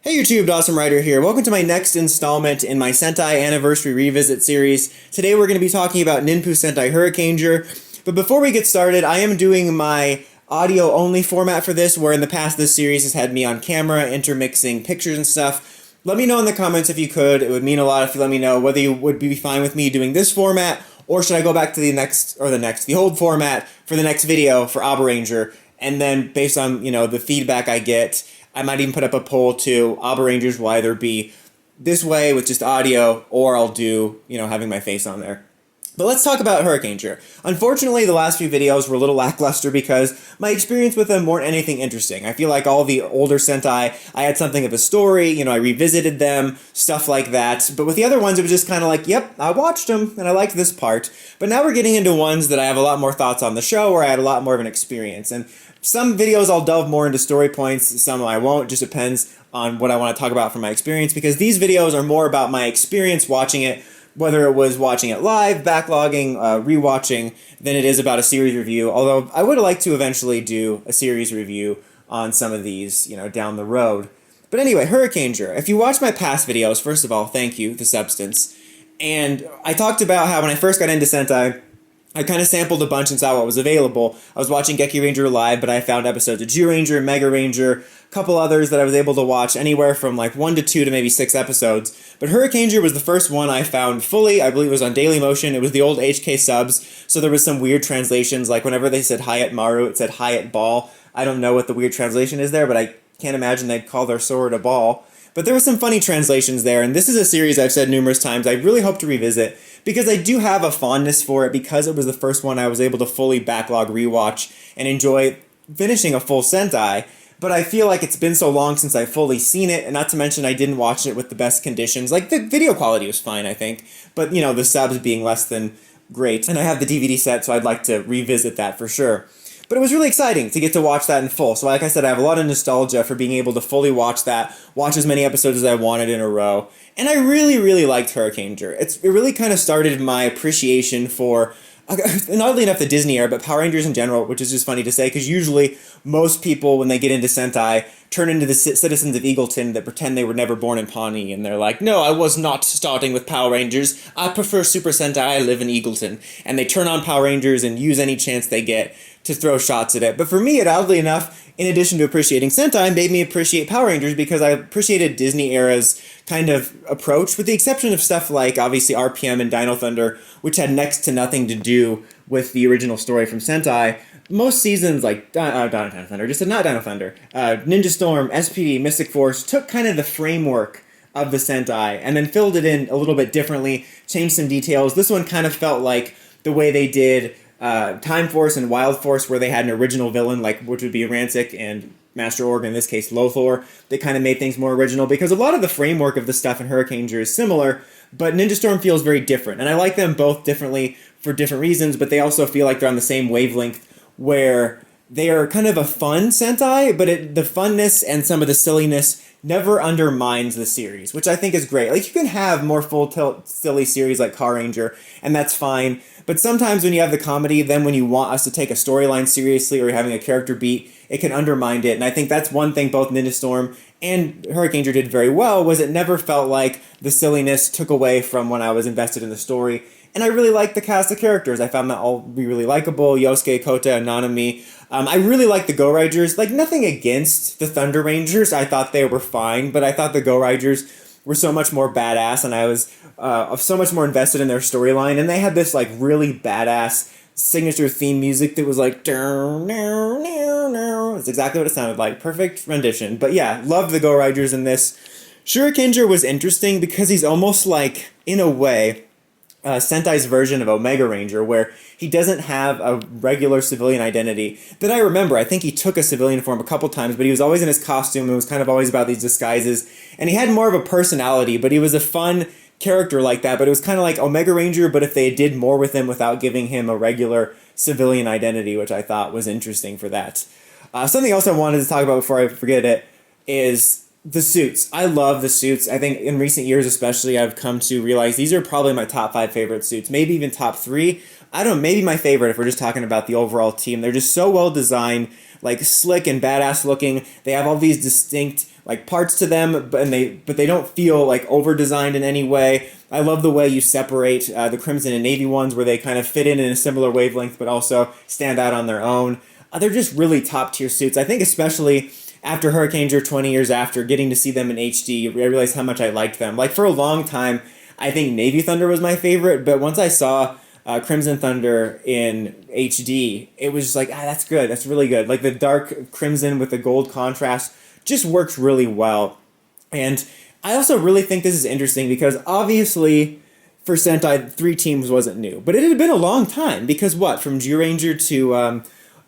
Hey YouTube, Awesome Writer here. Welcome to my next installment in my Sentai Anniversary Revisit series. Today we're going to be talking about Ninpu Sentai Hurricaneger. But before we get started, I am doing my audio-only format for this, where in the past this series has had me on camera, intermixing pictures and stuff. Let me know in the comments if you could. It would mean a lot if you let me know whether you would be fine with me doing this format, or should I go back to the old format for the next video for Abba Ranger, and then based on, the feedback I get, I might even put up a poll to Abba Rangers will either be this way with just audio, or I'll do, having my face on there. But let's talk about Hurricaneger. Unfortunately, the last few videos were a little lackluster because my experience with them weren't anything interesting. I feel like all the older Sentai, I had something of a story, I revisited them, stuff like that. But with the other ones, it was just kind of like, yep, I watched them, and I liked this part. But now we're getting into ones that I have a lot more thoughts on the show, or I had a lot more of an experience. And some videos I'll delve more into story points, some I won't, just depends on what I want to talk about from my experience, because these videos are more about my experience watching it, whether it was watching it live, backlogging, rewatching, than it is about a series review, although I would like to eventually do a series review on some of these, down the road. But anyway, Hurricaneger. If you watch my past videos, first of all, thank you, The Substance. And I talked about how when I first got into Sentai, I kind of sampled a bunch and saw what was available. I was watching Geki Ranger live, but I found episodes of Zyuranger, Mega Ranger, a couple others that I was able to watch, anywhere from like 1 to 2 to maybe 6 episodes. But Hurricaneger was the first one I found fully. I believe it was on Daily Motion. It was the old HK subs, so there was some weird translations, like whenever they said Hyatt Maru, it said Hyatt Ball. I don't know what the weird translation is there, but I can't imagine they'd call their sword a ball. But there were some funny translations there, and this is a series I've said numerous times I really hope to revisit, because I do have a fondness for it, because it was the first one I was able to fully backlog rewatch and enjoy finishing a full Sentai. But I feel like it's been so long since I've fully seen it, and not to mention I didn't watch it with the best conditions. Like, the video quality was fine, I think, but, the subs being less than great. And I have the DVD set, so I'd like to revisit that for sure. But it was really exciting to get to watch that in full. So like I said, I have a lot of nostalgia for being able to fully watch that, watch as many episodes as I wanted in a row. And I really, really liked Hurricaneger. It really kind of started my appreciation for, and oddly enough, the Disney era, but Power Rangers in general, which is just funny to say, because usually most people, when they get into Sentai, turn into the citizens of Eagleton that pretend they were never born in Pawnee, and they're like, no, I was not starting with Power Rangers. I prefer Super Sentai. I live in Eagleton. And they turn on Power Rangers and use any chance they get to throw shots at it. But for me, it oddly enough, in addition to appreciating Sentai, made me appreciate Power Rangers, because I appreciated Disney era's kind of approach, with the exception of stuff like, obviously, RPM and Dino Thunder, which had next to nothing to do with the original story from Sentai. Most seasons, like Dino Thunder, just not Dino Thunder, Ninja Storm, SPD, Mystic Force, took kind of the framework of the Sentai and then filled it in a little bit differently, changed some details. This one kind of felt like the way they did Time Force and Wild Force, where they had an original villain, which would be Rancic and Master Org, in this case Lothor. They kind of made things more original, because a lot of the framework of the stuff in Hurricaneger is similar, but Ninja Storm feels very different. And I like them both differently for different reasons, but they also feel like they're on the same wavelength, where they are kind of a fun Sentai, but the funness and some of the silliness never undermines the series, which I think is great. Like, you can have more full-tilt silly series like Car Ranger, and that's fine, but sometimes when you have the comedy, then when you want us to take a storyline seriously, or you're having a character beat, it can undermine it. And I think that's one thing both Ninja Storm and Hurricaneger did very well, was it never felt like the silliness took away from when I was invested in the story. And I really liked the cast of characters. I found that all be really likable. Yosuke, Kota, and Nanami. I really liked the Go Riders. Like, nothing against the Thunder Rangers. I thought they were fine, but I thought the Go Riders were so much more badass, and I was so much more invested in their storyline. And they had this, really badass signature theme music that was like, it's exactly what it sounded like. Perfect rendition. But yeah, loved the Go Riders in this. Shurikenger was interesting because he's almost like, in a way, Sentai's version of Omega Ranger, where he doesn't have a regular civilian identity that I remember. I think he took a civilian form a couple times, but he was always in his costume and was kind of always about these disguises. And he had more of a personality, but he was a fun character like that. But it was kind of like Omega Ranger, but if they did more with him without giving him a regular civilian identity, which I thought was interesting for that. Something else I wanted to talk about before I forget it is the suits. I love the suits. I think in recent years especially, I've come to realize these are probably my top 5 favorite suits, maybe even top 3. I don't know, maybe my favorite if we're just talking about the overall team. They're just so well designed, like slick and badass looking. They have all these distinct like parts to them, but they don't feel like over designed in any way. I love the way you separate the Crimson and Navy ones, where they kind of fit in a similar wavelength, but also stand out on their own. They're just really top tier suits. I think especially after Hurricaneger 20 years after, getting to see them in HD, I realized how much I liked them. Like for a long time, I think Navy Thunder was my favorite, but once I saw Crimson Thunder in HD, it was just like, that's good, that's really good. Like the dark crimson with the gold contrast just works really well. And I also really think this is interesting because obviously for Sentai, 3 teams wasn't new, but it had been a long time because what, from Zyuranger to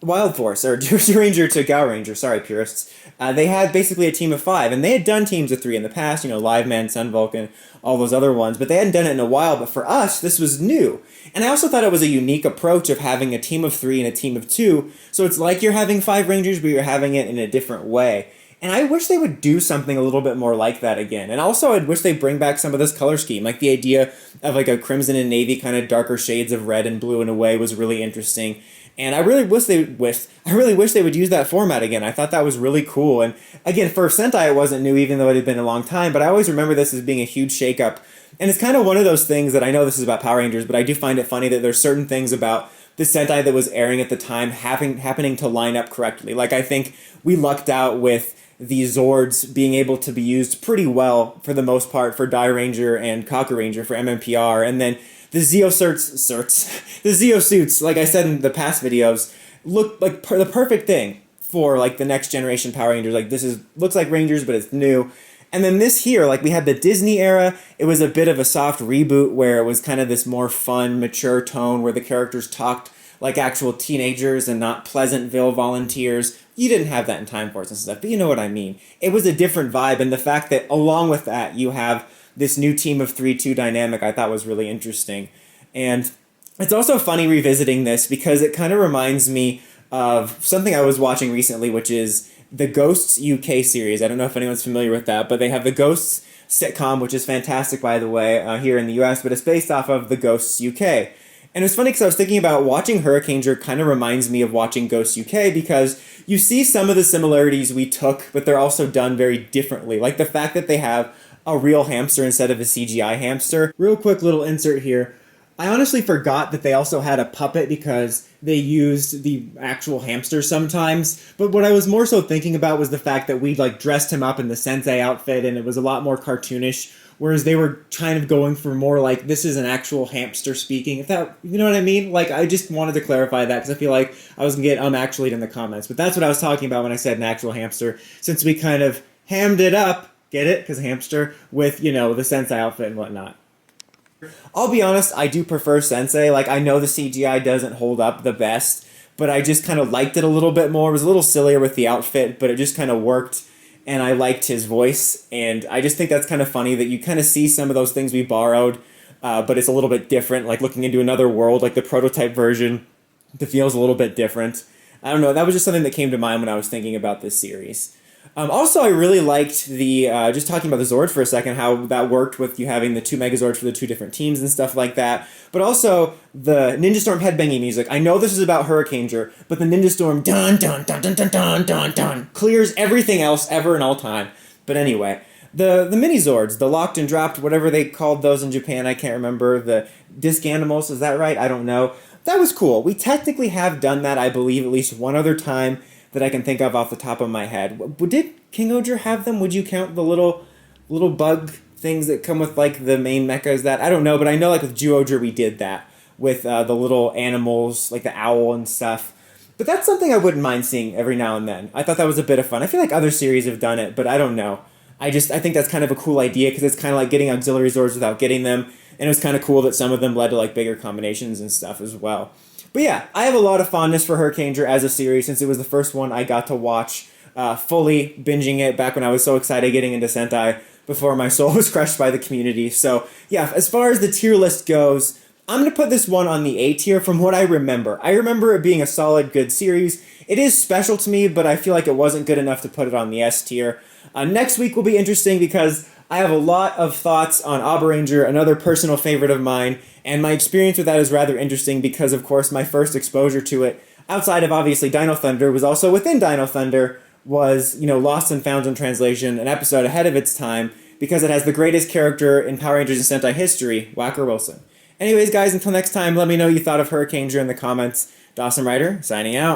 Wild Force, or Zyuranger to Gaoranger, sorry purists, they had basically a team of 5, and they had done teams of 3 in the past, Live Man, Sun Vulcan, all those other ones, but they hadn't done it in a while. But for us, this was new. And I also thought it was a unique approach of having a team of 3 and a team of 2, so it's like you're having 5 Rangers, but you're having it in a different way. And I wish they would do something a little bit more like that again. And also, I'd wish they'd bring back some of this color scheme. Like the idea of like a crimson and navy kind of darker shades of red and blue in a way was really interesting. And I really wish they would use that format again. I thought that was really cool. And again, for Sentai, it wasn't new, even though it had been a long time. But I always remember this as being a huge shakeup. And it's kind of one of those things that I know this is about Power Rangers, but I do find it funny that there's certain things about the Sentai that was airing at the time happening to line up correctly. Like I think we lucked out with the Zords being able to be used pretty well for the most part for Die Ranger and Cocker Ranger for MMPR, and then the Zeo suits, like I said in the past videos, look like the perfect thing for like the next generation Power Rangers. Like looks like Rangers, but it's new. And then this here, like we had the Disney era, it was a bit of a soft reboot where it was kind of this more fun, mature tone where the characters talked like actual teenagers and not Pleasantville volunteers. You didn't have that in Time Force and stuff, but you know what I mean. It was a different vibe, and the fact that along with that you have this new team of 3-2 dynamic I thought was really interesting. And it's also funny revisiting this because it kind of reminds me of something I was watching recently, which is the Ghosts UK series. I don't know if anyone's familiar with that, but they have the Ghosts sitcom, which is fantastic, by the way, here in the US, but it's based off of the Ghosts UK. And it was funny because I was thinking about watching Hurricaneger kind of reminds me of watching Ghosts UK because you see some of the similarities we took, but they're also done very differently. Like the fact that they have a real hamster instead of a CGI hamster. Real quick little insert here. I honestly forgot that they also had a puppet because they used the actual hamster sometimes. But what I was more so thinking about was the fact that we like dressed him up in the sensei outfit and it was a lot more cartoonish. Whereas they were kind of going for more like, this is an actual hamster speaking. If that, you know what I mean? Like, I just wanted to clarify that because I feel like I was going to get actually in the comments. But that's what I was talking about when I said an actual hamster, since we kind of hammed it up, get it? Because hamster, with, the sensei outfit and whatnot. I'll be honest, I do prefer Sensei. Like, I know the CGI doesn't hold up the best, but I just kind of liked it a little bit more. It was a little sillier with the outfit, but it just kind of worked. And I liked his voice, and I just think that's kind of funny that you kind of see some of those things we borrowed, but it's a little bit different, like looking into another world, like the prototype version, the feel's a little bit different. I don't know, that was just something that came to mind when I was thinking about this series. Also, I really liked the, just talking about the Zords for a second, how that worked with you having the 2 Megazords for the 2 different teams and stuff like that. But also, the Ninja Storm headbanging music. I know this is about Hurricaneger, but the Ninja Storm dun dun dun dun dun dun dun dun clears everything else ever and all time. But anyway, the mini Zords, the locked and dropped, whatever they called those in Japan, I can't remember. The disc animals, is that right? I don't know. That was cool. We technically have done that, I believe, at least one other time that I can think of off the top of my head. Did King Oger have them? Would you count the little bug things that come with like the main mechas? That I don't know, but I know like with Zyuranger we did that with the little animals like the owl and stuff. But that's something I wouldn't mind seeing every now and then. I thought that was a bit of fun. I feel like other series have done it, but I don't know. I think that's kind of a cool idea because it's kind of like getting auxiliary Zords without getting them, and it was kind of cool that some of them led to like bigger combinations and stuff as well. But yeah, I have a lot of fondness for Hurricaneger as a series since it was the first one I got to watch fully, binging it back when I was so excited getting into Sentai before my soul was crushed by the community. So yeah, as far as the tier list goes, I'm going to put this one on the A tier from what I remember. I remember it being a solid, good series. It is special to me, but I feel like it wasn't good enough to put it on the S tier. Next week will be interesting because I have a lot of thoughts on Abaranger, another personal favorite of mine, and my experience with that is rather interesting because, of course, my first exposure to it, outside of obviously Dino Thunder, was also within Dino Thunder was, lost and found in translation, an episode ahead of its time, because it has the greatest character in Power Rangers and Sentai history, Whacker Wilson. Anyways, guys, until next time, let me know what you thought of Hurricaneger in the comments. Dawson Ryder, signing out.